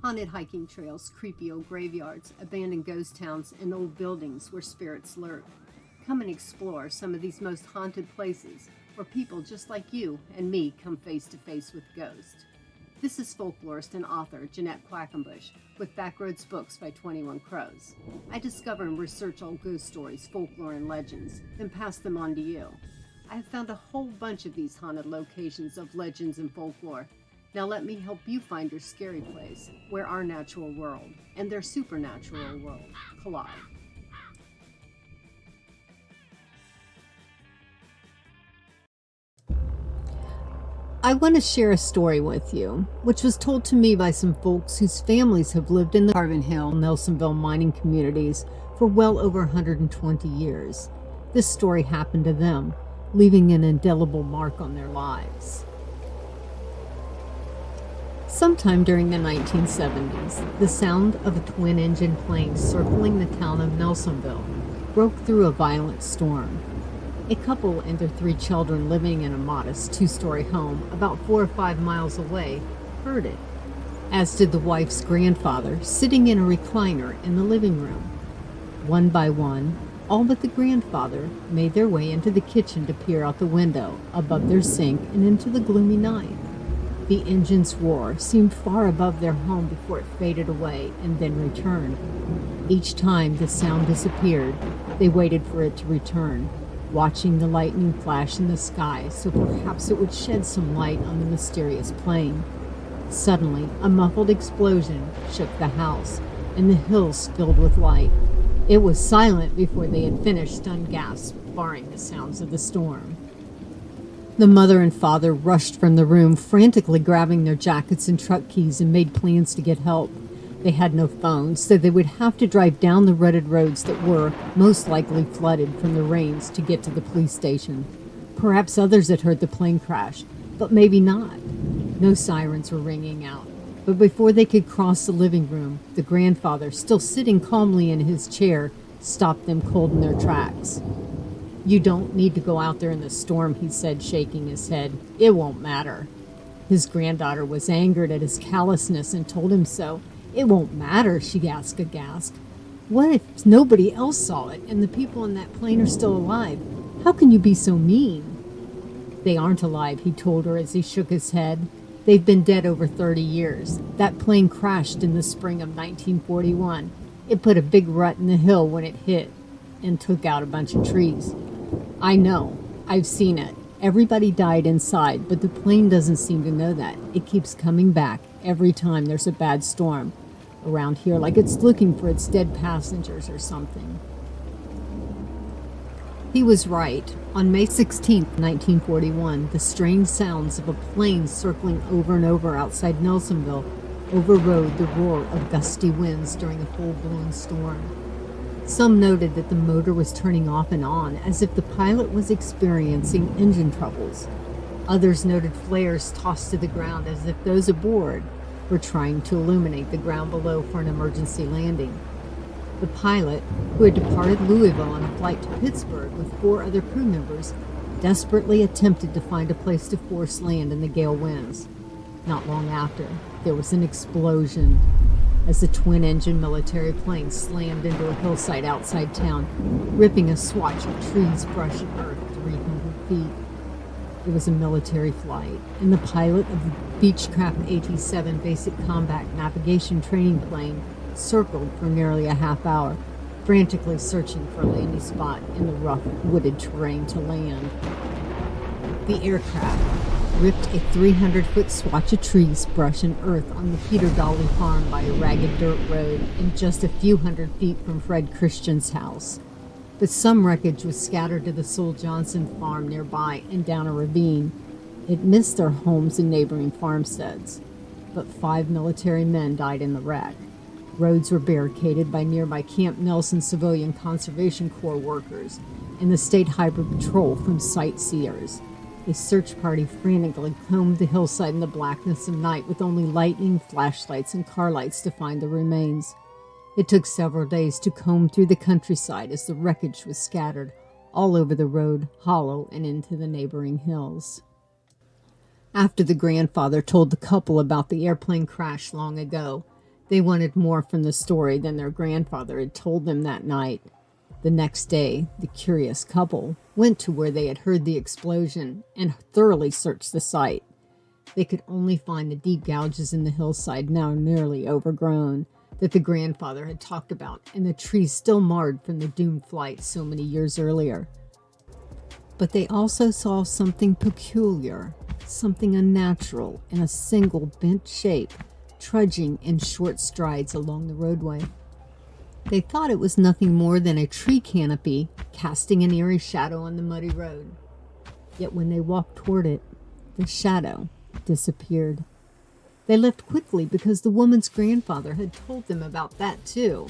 Haunted hiking trails, creepy old graveyards, abandoned ghost towns, and old buildings where spirits lurk. Come and explore some of these most haunted places where people just like you and me come face to face with ghosts. This is folklorist and author Jeanette Quackenbush with Backroads Books by 21 Crows. I discover and research old ghost stories, folklore, and legends, then pass them on to you. I have found a whole bunch of these haunted locations of legends and folklore. Now let me help you find your scary place where our natural world and their supernatural world collide. I want to share a story with you, which was told to me by some folks whose families have lived in the Carbon Hill, Nelsonville mining communities for well over 120 years. This story happened to them, leaving an indelible mark on their lives. Sometime during the 1970s, the sound of a twin-engine plane circling the town of Nelsonville broke through a violent storm. A couple and their 3 children living in a modest 2-story home about 4 or 5 miles away heard it, as did the wife's grandfather sitting in a recliner in the living room. One by one, all but the grandfather made their way into the kitchen to peer out the window above their sink and into the gloomy night. The engine's roar seemed far above their home before it faded away and then returned. Each time the sound disappeared, they waited for it to return, watching the lightning flash in the sky so perhaps it would shed some light on the mysterious plane. Suddenly, a muffled explosion shook the house, and the hills filled with light. It was silent before they had finished, stunned gasps barring the sounds of the storm. The mother and father rushed from the room, frantically grabbing their jackets and truck keys, and made plans to get help. They had no phones, so they would have to drive down the rutted roads that were most likely flooded from the rains to get to the police station. Perhaps others had heard the plane crash, but maybe not. No sirens were ringing out. But before they could cross the living room, the grandfather, still sitting calmly in his chair, stopped them cold in their tracks. "You don't need to go out there in the storm," he said, shaking his head. "It won't matter." His granddaughter was angered at his callousness and told him so. "It won't matter," she asked aghast. "What if nobody else saw it and the people in that plane are still alive? How can you be so mean?" "They aren't alive," he told her as he shook his head. "They've been dead over 30 years. That plane crashed in the spring of 1941. It put a big rut in the hill when it hit and took out a bunch of trees. I know. I've seen it. Everybody died inside, but the plane doesn't seem to know that. It keeps coming back every time there's a bad storm around here, like it's looking for its dead passengers or something." He was right. On May 16, 1941, the strange sounds of a plane circling over and over outside Nelsonville overrode the roar of gusty winds during a full-blown storm. Some noted that the motor was turning off and on, as if the pilot was experiencing engine troubles. Others noted flares tossed to the ground as if those aboard were trying to illuminate the ground below for an emergency landing. The pilot, who had departed Louisville on a flight to Pittsburgh with 4 other crew members, desperately attempted to find a place to force land in the gale winds. Not long after, there was an explosion as the twin-engine military plane slammed into a hillside outside town, ripping a swatch of trees, brush, and earth 300 feet. It was a military flight, and the pilot of the Beechcraft AT-7 Basic Combat Navigation Training Plane circled for nearly a half hour, frantically searching for a landing spot in the rough, wooded terrain to land. The aircraft ripped a 300-foot swatch of trees, brush, and earth on the Peter Dolly farm by a ragged dirt road and just a few hundred feet from Fred Christian's house. But some wreckage was scattered to the Sol Johnson farm nearby and down a ravine. It missed their homes and neighboring farmsteads. But 5 military men died in the wreck. Roads were barricaded by nearby Camp Nelson Civilian Conservation Corps workers and the State Highway Patrol from sightseers. A search party frantically combed the hillside in the blackness of night with only lightning, flashlights, and car lights to find the remains. It took several days to comb through the countryside as the wreckage was scattered all over the road, hollow, and into the neighboring hills. After the grandfather told the couple about the airplane crash long ago, They wanted more from the story than their grandfather had told them that night. The next day, the curious couple went to where they had heard the explosion and thoroughly searched the site. They could only find the deep gouges in the hillside, now nearly overgrown, that the grandfather had talked about, and the trees still marred from the doomed flight so many years earlier. But they also saw something peculiar, something unnatural in a single bent shape, trudging in short strides along the roadway. They thought it was nothing more than a tree canopy casting an eerie shadow on the muddy road. Yet when they walked toward it, the shadow disappeared. They left quickly because the woman's grandfather had told them about that too.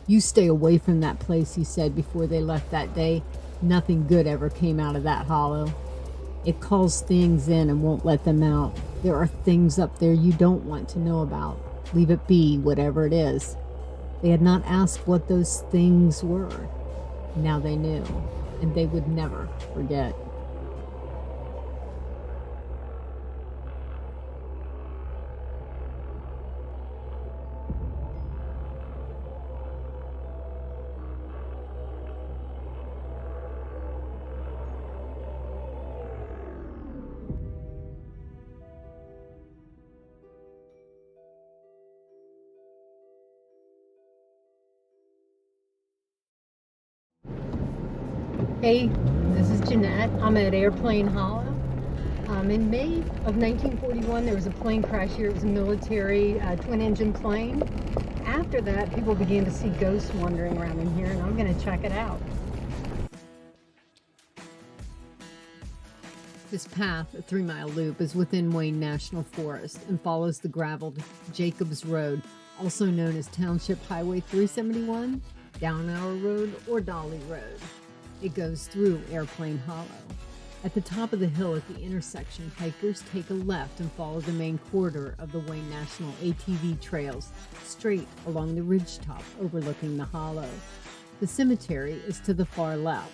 "You stay away from that place," he said before they left that day. "Nothing good ever came out of that hollow. It calls things in and won't let them out. There are things up there you don't want to know about. Leave it be, whatever it is." They had not asked what those things were. Now they knew, and they would never forget. Hey, this is Jeanette. I'm at Airplane Hollow. In May of 1941, there was a plane crash here. It was a military twin-engine plane. After that, people began to see ghosts wandering around in here, and I'm going to check it out. This path, a 3-mile loop, is within Wayne National Forest and follows the graveled Jacobs Road, also known as Township Highway 371, Downhour Road, or Dolly Road. It goes through Airplane Hollow. At the top of the hill at the intersection, hikers take a left and follow the main corridor of the Wayne National ATV trails straight along the ridgetop overlooking the hollow. The cemetery is to the far left.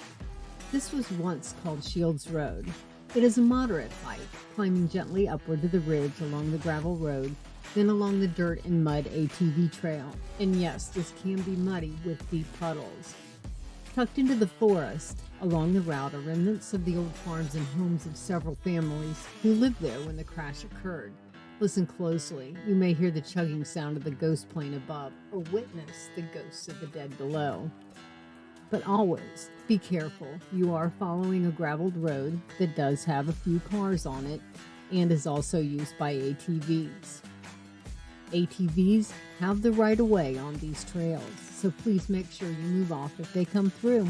This was once called Shields Road. It is a moderate hike, climbing gently upward to the ridge along the gravel road, then along the dirt and mud ATV trail. And yes, this can be muddy with deep puddles. Tucked into the forest along the route are remnants of the old farms and homes of several families who lived there when the crash occurred. Listen closely. You may hear the chugging sound of the ghost plane above or witness the ghosts of the dead below. But always be careful. You are following a graveled road that does have a few cars on it and is also used by ATVs. ATVs have the right of way on these trails, so please make sure you move off if they come through.